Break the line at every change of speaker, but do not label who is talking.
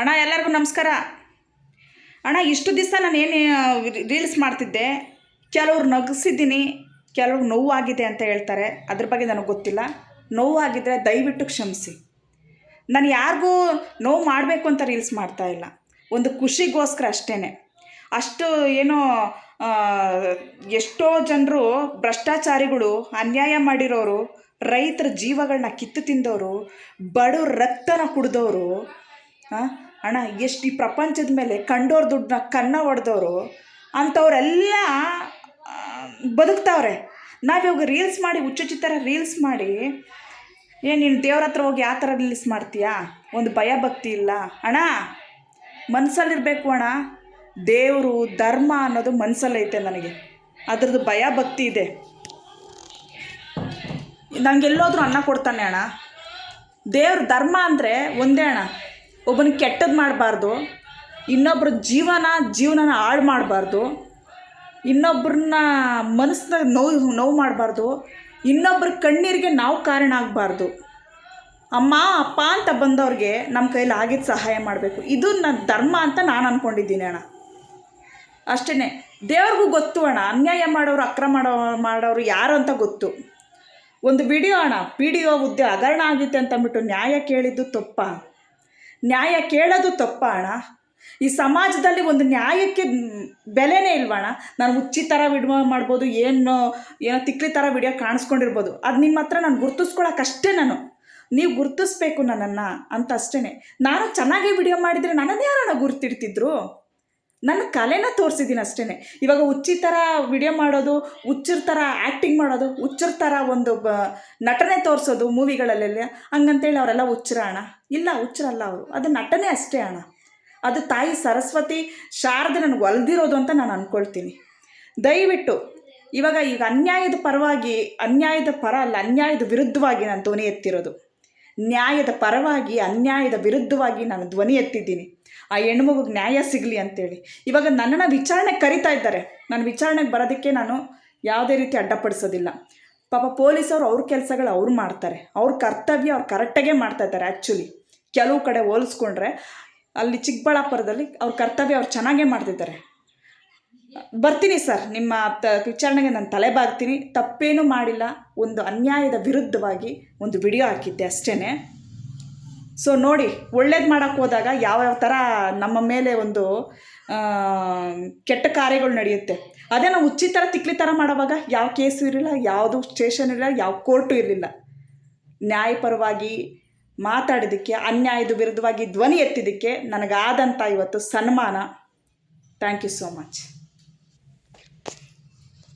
ಅಣ್ಣ ಎಲ್ಲರಿಗೂ ನಮಸ್ಕಾರ. ಅಣ್ಣ ಇಷ್ಟು ದಿವಸ ನಾನು ಏನು ರೀಲ್ಸ್ ಮಾಡ್ತಿದ್ದೆ, ಕೆಲವ್ರು ನಗಿಸಿದ್ದೀನಿ, ಕೆಲವ್ರು ನೋವಾಗಿದೆ ಅಂತ ಹೇಳ್ತಾರೆ. ಅದ್ರ ಬಗ್ಗೆ ನನಗೆ ಗೊತ್ತಿಲ್ಲ. ನೋವಾಗಿದ್ದರೆ ದಯವಿಟ್ಟು ಕ್ಷಮಿಸಿ. ನಾನು ಯಾರಿಗೂ ನೋವು ಮಾಡಬೇಕು ಅಂತ ರೀಲ್ಸ್ ಮಾಡ್ತಾಯಿಲ್ಲ, ಒಂದು ಖುಷಿಗೋಸ್ಕರ ಅಷ್ಟೇ. ಅಷ್ಟು ಏನೋ ಎಷ್ಟೋ ಜನರು ಭ್ರಷ್ಟಾಚಾರಿಗಳು, ಅನ್ಯಾಯ ಮಾಡಿರೋರು, ರೈತರ ಜೀವಗಳನ್ನ ಕಿತ್ತು ತಿಂದವರು, ಬಡವ್ರ ರಕ್ತನ ಕುಡಿದವರು, ಅಣ್ಣ ಎಷ್ಟು ಈ ಪ್ರಪಂಚದ ಮೇಲೆ ಕಂಡೋರು ದುಡ್ಡನ್ನ ಕನ್ನ ಹೊಡೆದವರು ಅಂಥವರೆಲ್ಲ ಬದುಕ್ತಾವ್ರೆ. ನಾವಿವಾಗ ರೀಲ್ಸ್ ಮಾಡಿ ಹುಚ್ಚುಚ್ಚಿ ಥರ ರೀಲ್ಸ್ ಮಾಡಿ ನೀನು ದೇವ್ರ ಹತ್ರ ಹೋಗಿ ಯಾವ ಥರ ರೀಲ್ಸ್ ಮಾಡ್ತೀಯಾ? ಒಂದು ಭಯ ಭಕ್ತಿ ಇಲ್ಲ ಅಣ್ಣ. ಮನಸ್ಸಲ್ಲಿರಬೇಕು ಅಣ್ಣ. ದೇವರು ಧರ್ಮ ಅನ್ನೋದು ಮನಸ್ಸಲ್ಲೈತೆ ನನಗೆ, ಅದ್ರದ್ದು ಭಯ ಭಕ್ತಿ ಇದೆ. ನನಗೆಲ್ಲೋದ್ರೂ ಅನ್ನ ಕೊಡ್ತಾನೆ ಅಣ್ಣ. ದೇವ್ರ ಧರ್ಮ ಅಂದರೆ ಒಂದೇ ಅಣ್ಣ, ಒಬ್ಬನಿಗೆ ಕೆಟ್ಟದ್ದು ಮಾಡಬಾರ್ದು, ಇನ್ನೊಬ್ಬರ ಜೀವನನ ಹಾಳು ಮಾಡಬಾರ್ದು, ಇನ್ನೊಬ್ಬರನ್ನ ಮನಸ್ಸನ್ನ ನೋವು ಮಾಡಬಾರ್ದು, ಇನ್ನೊಬ್ಬರ ಕಣ್ಣೀರಿಗೆ ನಾವು ಕಾರಣ ಆಗಬಾರ್ದು. ಅಮ್ಮ ಅಪ್ಪ ಅಂತ ಬಂದವ್ರಿಗೆ ನಮ್ಮ ಕೈಲಿ ಆಗಿದ್ದು ಸಹಾಯ ಮಾಡಬೇಕು. ಇದು ನನ್ನ ಧರ್ಮ ಅಂತ ನಾನು ಅಂದ್ಕೊಂಡಿದ್ದೀನಿ ಅಣ್ಣ. ಅಷ್ಟೇ. ದೇವ್ರಿಗೂ ಗೊತ್ತು ಅಣ್ಣ, ಅನ್ಯಾಯ ಮಾಡೋರು, ಅಕ್ರಮ ಮಾಡೋರು ಯಾರು ಅಂತ ಗೊತ್ತು. ಒಂದು ವಿಡಿಯೋ ಅಣ್ಣ, PDO ಹುದ್ದೆ ಹಗರಣ ಆಗುತ್ತೆ ಅಂತಂದ್ಬಿಟ್ಟು ನ್ಯಾಯ ಕೇಳಿದ್ದು ತಪ್ಪ? ನ್ಯಾಯ ಕೇಳೋದು ತಪ್ಪ ಅಣ್ಣ? ಈ ಸಮಾಜದಲ್ಲಿ ಒಂದು ನ್ಯಾಯಕ್ಕೆ ಬೆಲೆನೇ ಇಲ್ವಣ್ಣ? ನಾನು ಹುಚ್ಚಿ ಥರ ವಿಡಿಯೋ ಮಾಡ್ಬೋದು, ಏನೋ ತಿಕ್ಲಿ ಥರ ವಿಡಿಯೋ ಕಾಣಿಸ್ಕೊಂಡಿರ್ಬೋದು, ಅದು ನಿಮ್ಮ ಹತ್ರ ನಾನು ಗುರ್ತಿಸ್ಕೊಳಕ್ಕಷ್ಟೇ. ನೀವು ಗುರ್ತಿಸ್ಬೇಕು ನನ್ನನ್ನು ಅಂತ ಅಷ್ಟೇ. ನಾನು ಚೆನ್ನಾಗಿ ವಿಡಿಯೋ ಮಾಡಿದರೆ ನನ್ನನ್ನು ಯಾರಣ್ಣ ಗುರ್ತಿಡ್ತಿದ್ರು? ನನ್ನ ಕಲೆನ ತೋರಿಸಿದ್ದೀನಿ ಅಷ್ಟೇ. ಇವಾಗ ಹುಚ್ಚಿ ಥರ ವಿಡಿಯೋ ಮಾಡೋದು, ಹುಚ್ಚರ ಥರ ಆ್ಯಕ್ಟಿಂಗ್ ಮಾಡೋದು, ಹುಚ್ಚರ ಥರ ಒಂದು ನಟನೆ ತೋರಿಸೋದು ಮೂವಿಗಳಲ್ಲೆಲ್ಲ, ಹಂಗಂತೇಳಿ ಅವರೆಲ್ಲ ಹುಚ್ಚರ ಅಣ್ಣ? ಇಲ್ಲ, ಹುಚ್ಚರಲ್ಲ ಅವರು. ಅದು ನಟನೆ ಅಷ್ಟೇ ಅಣ್ಣ. ಅದು ತಾಯಿ ಸರಸ್ವತಿ ಶಾರದೆ ನನಗೆ ಒಲ್ದಿರೋದು ಅಂತ ನಾನು ಅಂದ್ಕೊಳ್ತೀನಿ. ದಯವಿಟ್ಟು ಈಗ ಅನ್ಯಾಯದ ಪರವಾಗಿ, ಅನ್ಯಾಯದ ಪರ ಅಲ್ಲ, ಅನ್ಯಾಯದ ವಿರುದ್ಧವಾಗಿ ನಾನು ಧ್ವನಿ ಎತ್ತಿರೋದು. ನ್ಯಾಯದ ಪರವಾಗಿ, ಅನ್ಯಾಯದ ವಿರುದ್ಧವಾಗಿ ನಾನು ಧ್ವನಿ ಎತ್ತಿದ್ದೀನಿ. ಆ ಹೆಣ್ಮಗುಗೆ ನ್ಯಾಯ ಸಿಗಲಿ ಅಂತೇಳಿ. ಇವಾಗ ನನ್ನನ್ನು ವಿಚಾರಣೆಗೆ ಕರಿತಾ ಇದ್ದಾರೆ. ನಾನು ವಿಚಾರಣೆಗೆ ಬರೋದಕ್ಕೆ ನಾನು ಯಾವುದೇ ರೀತಿ ಅಡ್ಡಪಡಿಸೋದಿಲ್ಲ. ಪಾಪ ಪೊಲೀಸವರು ಅವ್ರ ಕೆಲಸಗಳು ಅವ್ರು ಮಾಡ್ತಾರೆ, ಅವ್ರ ಕರ್ತವ್ಯ ಅವ್ರು ಕರೆಕ್ಟಾಗೇ ಮಾಡ್ತಾಯಿದ್ದಾರೆ. ಆ್ಯಕ್ಚುಲಿ ಕೆಲವು ಕಡೆ ಹೋಲಿಸ್ಕೊಂಡ್ರೆ ಅಲ್ಲಿ ಚಿಕ್ಕಬಳ್ಳಾಪುರದಲ್ಲಿ ಅವ್ರ ಕರ್ತವ್ಯ ಅವ್ರು ಚೆನ್ನಾಗೇ ಮಾಡ್ತಿದ್ದಾರೆ. ಬರ್ತೀನಿ ಸರ್, ನಿಮ್ಮ ವಿಚಾರಣೆಗೆ ನಾನು ತಲೆ ಬಾಗ್ತೀನಿ. ತಪ್ಪೇನೂ ಮಾಡಿಲ್ಲ. ಒಂದು ಅನ್ಯಾಯದ ವಿರುದ್ಧವಾಗಿ ಒಂದು ವಿಡಿಯೋ ಹಾಕಿದ್ದೆ ಅಷ್ಟೇ. ಸೊ ನೋಡಿ, ಒಳ್ಳೇದು ಮಾಡೋಕ್ಕೆ ಹೋದಾಗ ಯಾವ್ಯಾವ ಥರ ನಮ್ಮ ಮೇಲೆ ಒಂದು ಕೆಟ್ಟ ಕಾರ್ಯಗಳು ನಡೆಯುತ್ತೆ. ಅದೇ ನಾವು ಹುಚ್ಚಿ ಥರ ತಿಕ್ಲಿ ಥರ ಮಾಡೋವಾಗ ಯಾವ ಕೇಸು ಇರಲಿಲ್ಲ, ಯಾವುದು ಸ್ಟೇಷನ್ ಇರಲಿಲ್ಲ, ಯಾವ ಕೋರ್ಟು ಇರಲಿಲ್ಲ. ನ್ಯಾಯಪರವಾಗಿ ಮಾತಾಡಿದ್ದಕ್ಕೆ, ಅನ್ಯಾಯದ ವಿರುದ್ಧವಾಗಿ ಧ್ವನಿ ಎತ್ತಿದ್ದಕ್ಕೆ ನನಗಾದಂಥ ಇವತ್ತು ಸನ್ಮಾನ. Thank you so much.